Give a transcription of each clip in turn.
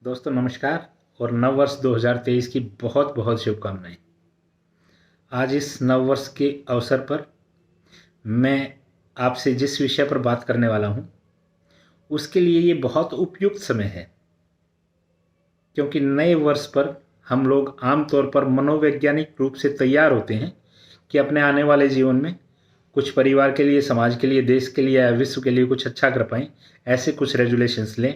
दोस्तों नमस्कार और नव वर्ष 2023 की बहुत बहुत शुभकामनाएं। आज इस नव वर्ष के अवसर पर मैं आपसे जिस विषय पर बात करने वाला हूं उसके लिए ये बहुत उपयुक्त समय है, क्योंकि नए वर्ष पर हम लोग आमतौर पर मनोवैज्ञानिक रूप से तैयार होते हैं कि अपने आने वाले जीवन में कुछ परिवार के लिए, समाज के लिए, देश के लिए या विश्व के लिए कुछ अच्छा कर पाएं। ऐसे कुछ रेजुलेशंस लें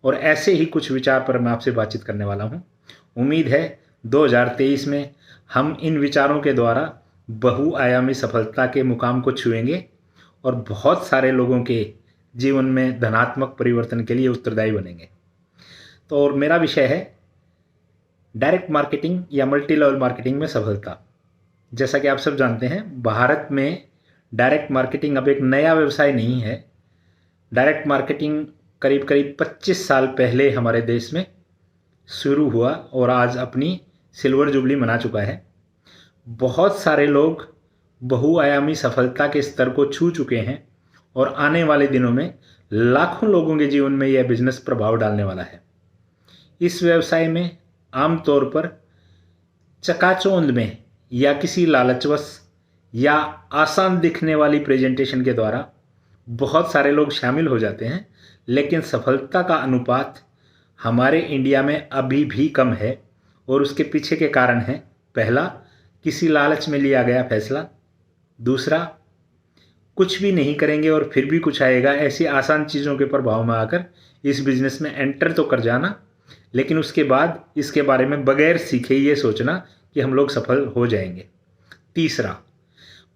और ऐसे ही कुछ विचार पर मैं आपसे बातचीत करने वाला हूं। उम्मीद है 2023 में हम इन विचारों के द्वारा बहुआयामी सफलता के मुकाम को छुएंगे और बहुत सारे लोगों के जीवन में धनात्मक परिवर्तन के लिए उत्तरदायी बनेंगे। तो और मेरा विषय है डायरेक्ट मार्केटिंग या मल्टी लेवल मार्केटिंग में सफलता। जैसा कि आप सब जानते हैं, भारत में डायरेक्ट मार्केटिंग अब एक नया व्यवसाय नहीं है। डायरेक्ट मार्केटिंग करीब करीब 25 साल पहले हमारे देश में शुरू हुआ और आज अपनी सिल्वर जुबली मना चुका है। बहुत सारे लोग बहुआयामी सफलता के स्तर को छू चुके हैं और आने वाले दिनों में लाखों लोगों के जीवन में यह बिजनेस प्रभाव डालने वाला है। इस व्यवसाय में आमतौर पर चकाचौंध में या किसी लालचवश या आसान दिखने वाली प्रेजेंटेशन के द्वारा बहुत सारे लोग शामिल हो जाते हैं, लेकिन सफलता का अनुपात हमारे इंडिया में अभी भी कम है। और उसके पीछे के कारण हैं, पहला, किसी लालच में लिया गया फैसला। दूसरा, कुछ भी नहीं करेंगे और फिर भी कुछ आएगा, ऐसी आसान चीज़ों के प्रभाव में आकर इस बिज़नेस में एंटर तो कर जाना, लेकिन उसके बाद इसके बारे में बगैर सीखे ये सोचना कि हम लोग सफल हो जाएंगे। तीसरा,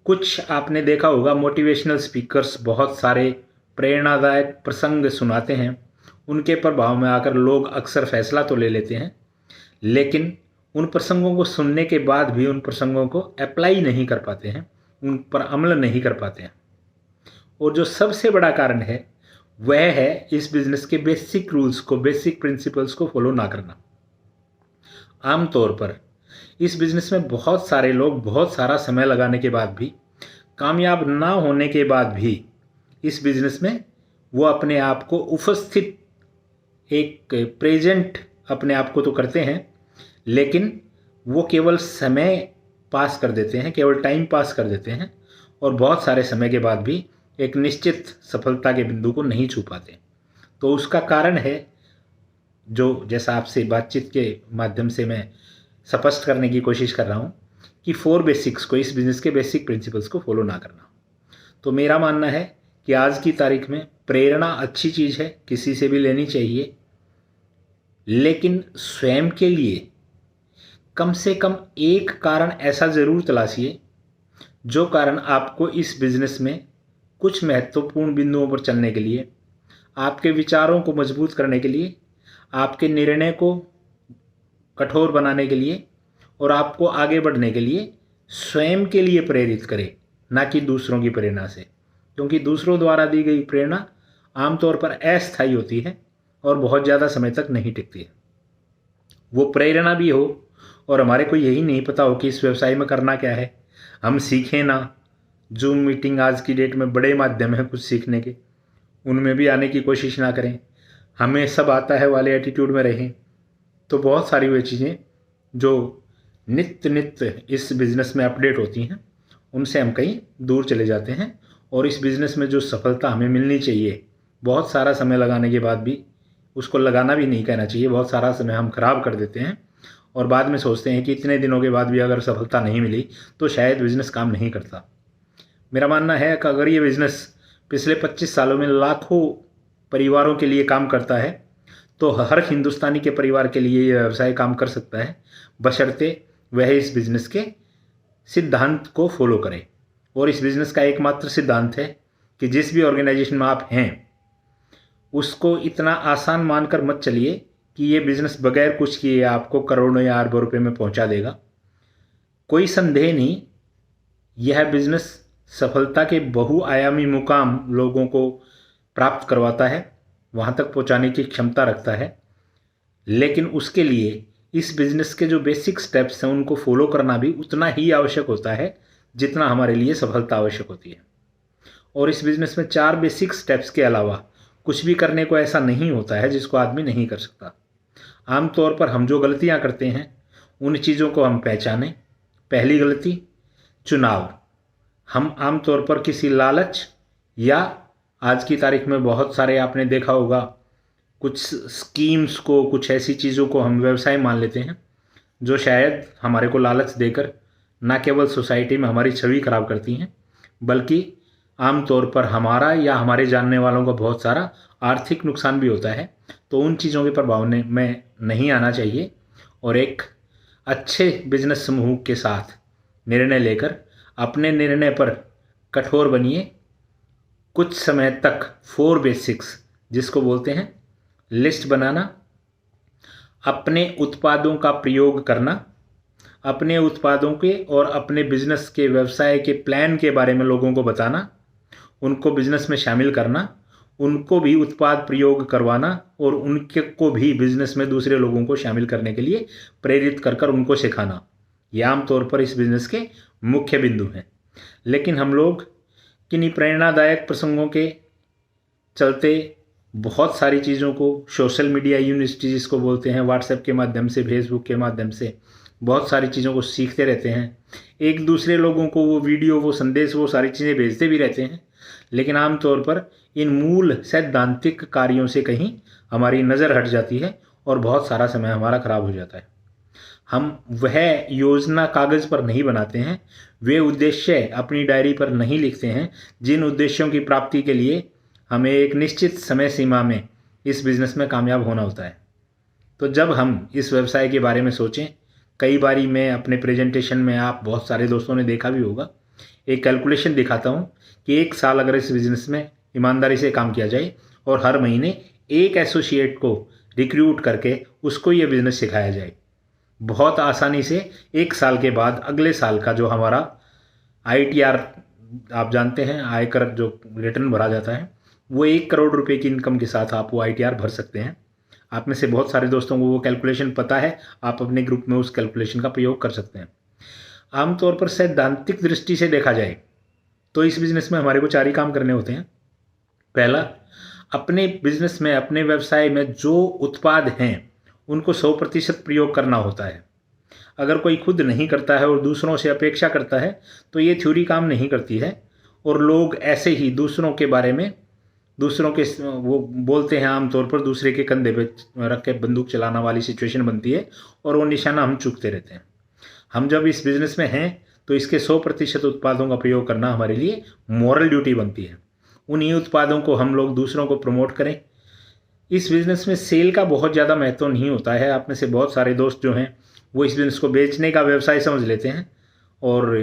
कुछ आपने देखा होगा मोटिवेशनल स्पीकर्स बहुत सारे प्रेरणादायक प्रसंग सुनाते हैं। उनके प्रभाव में आकर लोग अक्सर फैसला तो ले लेते हैं, लेकिन उन प्रसंगों को सुनने के बाद भी उन प्रसंगों को अप्लाई नहीं कर पाते हैं, उन पर अमल नहीं कर पाते हैं। और जो सबसे बड़ा कारण है वह है इस बिजनेस के बेसिक रूल्स को, बेसिक प्रिंसिपल्स को फॉलो ना करना। आमतौर पर इस बिजनेस में बहुत सारे लोग बहुत सारा समय लगाने के बाद भी, कामयाब ना होने के बाद भी इस बिजनेस में वो अपने आप को उपस्थित, एक प्रेजेंट अपने आप को तो करते हैं, लेकिन वो केवल समय पास कर देते हैं, केवल टाइम पास कर देते हैं और बहुत सारे समय के बाद भी एक निश्चित सफलता के बिंदु को नहीं छू पाते। तो उसका कारण है, जो जैसा आपसे बातचीत के माध्यम से मैं स्पष्ट करने की कोशिश कर रहा हूँ, कि 4 बेसिक्स को, इस बिजनेस के बेसिक प्रिंसिपल्स को फॉलो ना करना। तो मेरा मानना है कि आज की तारीख में प्रेरणा अच्छी चीज़ है, किसी से भी लेनी चाहिए, लेकिन स्वयं के लिए कम से कम एक कारण ऐसा ज़रूर तलाशिए जो कारण आपको इस बिजनेस में कुछ महत्वपूर्ण बिंदुओं पर चलने के लिए, आपके विचारों को मजबूत करने के लिए, आपके निर्णय को कठोर बनाने के लिए और आपको आगे बढ़ने के लिए स्वयं के लिए प्रेरित करे, ना कि दूसरों की प्रेरणा से। क्योंकि दूसरों द्वारा दी गई प्रेरणा आमतौर पर अस्थायी होती है और बहुत ज़्यादा समय तक नहीं टिकती है। वो प्रेरणा भी हो और हमारे को यही नहीं पता हो कि इस व्यवसाय में करना क्या है, हम सीखें ना। जूम मीटिंग आज की डेट में बड़े माध्यम है कुछ सीखने के, उनमें भी आने की कोशिश ना करें, हमें सब आता है वाले एटीट्यूड में रहें। तो बहुत सारी वे चीज़ें जो नित्य नित्य इस बिज़नेस में अपडेट होती हैं, उनसे हम कहीं दूर चले जाते हैं और इस बिज़नेस में जो सफलता हमें मिलनी चाहिए, बहुत सारा समय लगाने के बाद भी, उसको लगाना भी नहीं कहना चाहिए, बहुत सारा समय हम खराब कर देते हैं और बाद में सोचते हैं कि इतने दिनों के बाद भी अगर सफलता नहीं मिली तो शायद बिज़नेस काम नहीं करता। मेरा मानना है कि अगर ये बिज़नेस पिछले 25 सालों में लाखों परिवारों के लिए काम करता है तो हर हिंदुस्तानी के परिवार के लिए ये व्यवसाय काम कर सकता है, बशर्ते वह इस बिज़नेस के सिद्धांत को फॉलो करे। और इस बिज़नेस का एकमात्र सिद्धांत है कि जिस भी ऑर्गेनाइजेशन में आप हैं उसको इतना आसान मानकर मत चलिए कि ये बिज़नेस बगैर कुछ किए आपको करोड़ों या अरबों रुपए में पहुंचा देगा। कोई संदेह नहीं, यह बिज़नेस सफलता के बहुआयामी मुकाम लोगों को प्राप्त करवाता है, वहाँ तक पहुँचाने की क्षमता रखता है, लेकिन उसके लिए इस बिज़नेस के जो बेसिक स्टेप्स हैं उनको फॉलो करना भी उतना ही आवश्यक होता है जितना हमारे लिए सफलता आवश्यक होती है। और इस बिज़नेस में 4 बेसिक स्टेप्स के अलावा कुछ भी करने को ऐसा नहीं होता है जिसको आदमी नहीं कर सकता। आमतौर पर हम जो गलतियां करते हैं उन चीज़ों को हम पहचानें। पहली गलती, चुनाव। हम आमतौर पर किसी लालच या आज की तारीख में बहुत सारे आपने देखा होगा कुछ स्कीम्स को, कुछ ऐसी चीज़ों को हम व्यवसाय मान लेते हैं जो शायद हमारे को लालच देकर ना केवल सोसाइटी में हमारी छवि खराब करती हैं, बल्कि आमतौर पर हमारा या हमारे जानने वालों का बहुत सारा आर्थिक नुकसान भी होता है। तो उन चीज़ों के प्रभाव में नहीं आना चाहिए और एक अच्छे बिजनेस समूह के साथ निर्णय लेकर अपने निर्णय पर कठोर बनिए। कुछ समय तक 4 बेसिक्स जिसको बोलते हैं लिस्ट बनाना, अपने उत्पादों का प्रयोग करना, अपने उत्पादों के और अपने बिजनेस के व्यवसाय के प्लान के बारे में लोगों को बताना, उनको बिजनेस में शामिल करना, उनको भी उत्पाद प्रयोग करवाना और उनके को भी बिजनेस में दूसरे लोगों को शामिल करने के लिए प्रेरित कर कर उनको सिखाना। ये आमतौर पर इस बिजनेस के मुख्य बिंदु हैं। लेकिन हम लोग किन्हीं प्रेरणादायक प्रसंगों के चलते बहुत सारी चीज़ों को सोशल मीडिया यूनिवर्सिटी जिसको बोलते हैं, व्हाट्सएप के माध्यम से, फेसबुक के माध्यम से बहुत सारी चीज़ों को सीखते रहते हैं। एक दूसरे लोगों को वो वीडियो, वो संदेश, वो सारी चीज़ें भेजते भी रहते हैं, लेकिन आमतौर पर इन मूल सैद्धांतिक कार्यों से कहीं हमारी नज़र हट जाती है और बहुत सारा समय हमारा खराब हो जाता है। हम वह योजना कागज़ पर नहीं बनाते हैं, वे उद्देश्य अपनी डायरी पर नहीं लिखते हैं जिन उद्देश्यों की प्राप्ति के लिए हमें एक निश्चित समय सीमा में इस बिज़नेस में कामयाब होना होता है। तो जब हम इस व्यवसाय के बारे में सोचें, कई बारी मैं अपने प्रेजेंटेशन में, आप बहुत सारे दोस्तों ने देखा भी होगा, एक कैलकुलेशन दिखाता हूँ कि 1 साल अगर इस बिज़नेस में ईमानदारी से काम किया जाए और हर महीने एक एसोसिएट को रिक्रूट करके उसको ये बिज़नेस सिखाया जाए, बहुत आसानी से 1 साल के बाद अगले साल का जो हमारा ITR, आप जानते हैं आयकर जो रिटर्न भरा जाता है, वो 1 करोड़ रुपए की इनकम के साथ आप वो ITR भर सकते हैं। आप में से बहुत सारे दोस्तों को वो कैलकुलेशन पता है, आप अपने ग्रुप में उस कैलकुलेशन का प्रयोग कर सकते हैं। आमतौर पर सैद्धांतिक दृष्टि से देखा जाए तो इस बिज़नेस में हमारे को 4 ही काम करने होते हैं। पहला, अपने बिज़नेस में, अपने व्यवसाय में जो उत्पाद हैं उनको 100% प्रयोग करना होता है। अगर कोई खुद नहीं करता है और दूसरों से अपेक्षा करता है तो ये थ्योरी काम नहीं करती है और लोग ऐसे ही दूसरों के बारे में, दूसरों के वो बोलते हैं, आमतौर पर दूसरे के कंधे पे रख के बंदूक चलाना वाली सिचुएशन बनती है और वो निशाना हम चूकते रहते हैं। हम जब इस बिज़नेस में हैं तो इसके 100% उत्पादों का प्रयोग करना हमारे लिए मॉरल ड्यूटी बनती है। उन्हीं उत्पादों को हम लोग दूसरों को प्रमोट करें। इस बिज़नेस में सेल का बहुत ज़्यादा महत्व नहीं होता है। आप में से बहुत सारे दोस्त जो हैं वो इस बिज़नेस को बेचने का व्यवसाय समझ लेते हैं और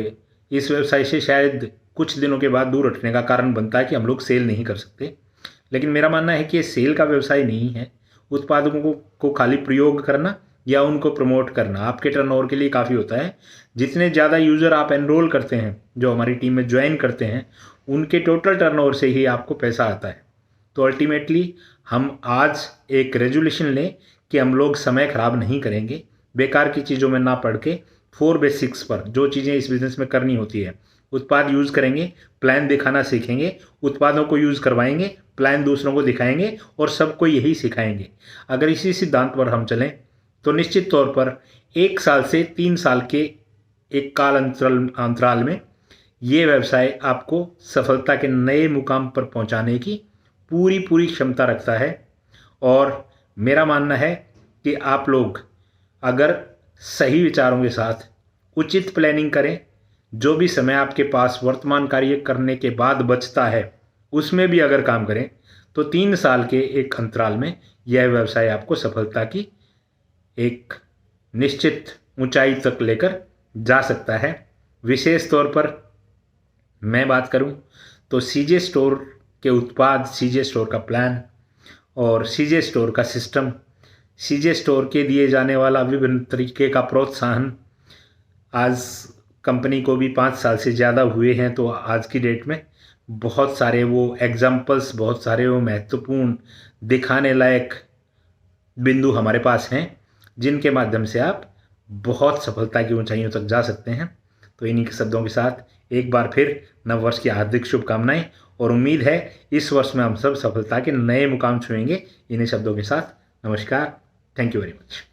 इस व्यवसाय से शायद कुछ दिनों के बाद दूर हटने का कारण बनता है कि हम लोग सेल नहीं कर सकते। लेकिन मेरा मानना है कि ये सेल का व्यवसाय नहीं है। उत्पादों को खाली प्रयोग करना या उनको प्रमोट करना आपके टर्नओवर के लिए काफ़ी होता है। जितने ज़्यादा यूज़र आप एनरोल करते हैं, जो हमारी टीम में ज्वाइन करते हैं, उनके टोटल टर्नओवर से ही आपको पैसा आता है। तो अल्टीमेटली हम आज एक रेजोल्यूशन लें कि हम लोग समय खराब नहीं करेंगे, बेकार की चीज़ों में ना पड़ के 4 बेसिक्स पर जो चीज़ें इस बिज़नेस में करनी होती है, उत्पाद यूज़ करेंगे, प्लान दिखाना सीखेंगे, उत्पादों को यूज़ करवाएंगे, प्लान दूसरों को दिखाएंगे और सबको यही सिखाएंगे। अगर इसी सिद्धांत पर हम चलें तो निश्चित तौर पर 1 साल से 3 साल के एक काल अंतराल में ये व्यवसाय आपको सफलता के नए मुकाम पर पहुंचाने की पूरी क्षमता रखता है। और मेरा मानना है कि आप लोग अगर सही विचारों के साथ उचित प्लानिंग करें, जो भी समय आपके पास वर्तमान कार्य करने के बाद बचता है उसमें भी अगर काम करें तो 3 साल के एक अंतराल में यह व्यवसाय आपको सफलता की एक निश्चित ऊंचाई तक लेकर जा सकता है। विशेष तौर पर मैं बात करूं तो सीजे स्टोर के उत्पाद, सीजे स्टोर का प्लान और सीजे स्टोर का सिस्टम, सीजे स्टोर के दिए जाने वाला विभिन्न तरीके का प्रोत्साहन, आज कंपनी को भी 5 साल से ज़्यादा हुए हैं, तो आज की डेट में बहुत सारे वो एग्जाम्पल्स, बहुत सारे वो महत्वपूर्ण दिखाने लायक बिंदु हमारे पास हैं जिनके माध्यम से आप बहुत सफलता की ऊंचाइयों तक जा सकते हैं। तो इन्हीं के शब्दों के साथ एक बार फिर नव वर्ष की हार्दिक शुभकामनाएं और उम्मीद है इस वर्ष में हम सब सफलता के नए मुकाम छुएंगे। इन्हीं शब्दों के साथ नमस्कार। Thank you very much.